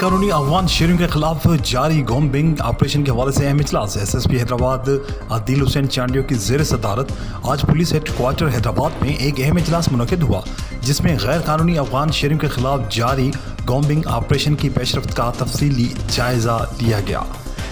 कानूनी अफगान शेयरों के खिलाफ जारी कॉम्बिंग ऑपरेशन के हवाले से अहम इजलास। एसएसपी हैदराबाद आदिल हुसैन चांडियो की ज़ेर सदारत आज पुलिस हेडक्वार्टर हैदराबाद में एक अहम इजलास मुनक़िद हुआ, जिसमें गैर कानूनी अफगान शेयरों के खिलाफ जारी कॉम्बिंग ऑपरेशन की पेशरफ्त का तफसीली जायज़ा लिया गया।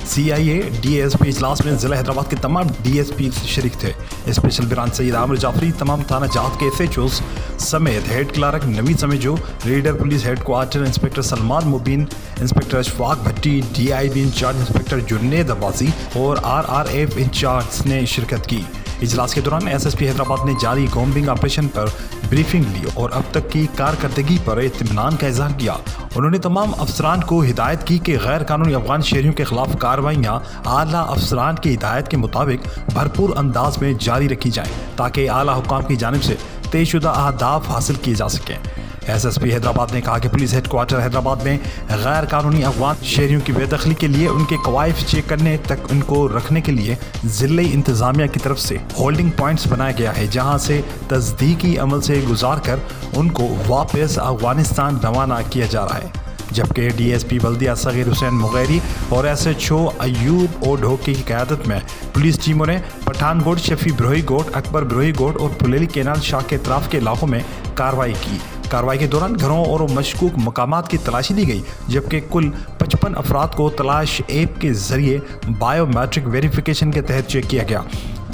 CIA DSP इजलास में ज़िला हैदराबाद के तमाम DSP शरीक थे। स्पेशल ब्रांच सैयद आमिर जाफरी, तमाम थाना जात के SHOs समेत head clerk Naveed Samejo, reader police headquarter inspector Salman Mubeen, inspector Ashfaq Bhatti, DIB incharge inspector Junaid Abbasi और RRF इंचार्ज ने शिरकत की। इजलास के दौरान SSP हैदराबाद ने जारी कॉम्बिंग ऑपरेशन पर ब्रीफिंग ली और अब तक की कारकर्दगी पर इत्मीनान का इजहार किया। उन्होंने तमाम अफसरान को हिदायत की कि गैर कानूनी अफगान शहरियों के खिलाफ कार्रवाइयाँ आला अफसरान की हिदायत के मुताबिक भरपूर अंदाज में जारी रखी जाएँ, ताकि आला हुक्काम की जानिब से तयशुदा अहदाफ हासिल किए जा सकें। SSP हैदराबाद ने कहा कि पुलिस हेडक्वार्टर हैदराबाद में गैर कानूनी अफगान शहरियों की बेदखली के लिए उनके कवायद चेक करने तक उनको रखने के लिए ज़िले इंतज़ामिया की तरफ से होल्डिंग पॉइंट्स बनाया गया है, जहां से तस्दीकी अमल से गुजार कर उनको वापस अफगानिस्तान रवाना किया जा रहा है। जबकि DSP बल्दिया सगीर हुसैन मुगैरी और SHO अयूब ओ ढोकी की क़यादत में पुलिस टीमों ने पठानकोट, शफी ब्रोही गोट, अकबर ब्रोही गोट और पुलेली केनाल शाह के अतराफ के इलाकों में कार्रवाई की। कार्रवाई के दौरान घरों और मशकूक मकामात की तलाशी ली गई, जबकि कुल 55 अफराद को तलाश ऐप के ज़रिए बायोमेट्रिक वेरिफिकेशन के तहत चेक किया गया।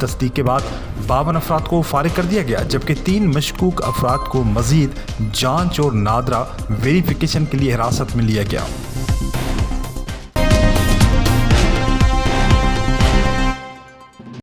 तस्दीक के बाद 52 अफराद को फारिग कर दिया गया, जबकि 3 मशकूक अफराद को मज़ीद जांच और नादरा वेरिफिकेशन के लिए हिरासत में लिया गया।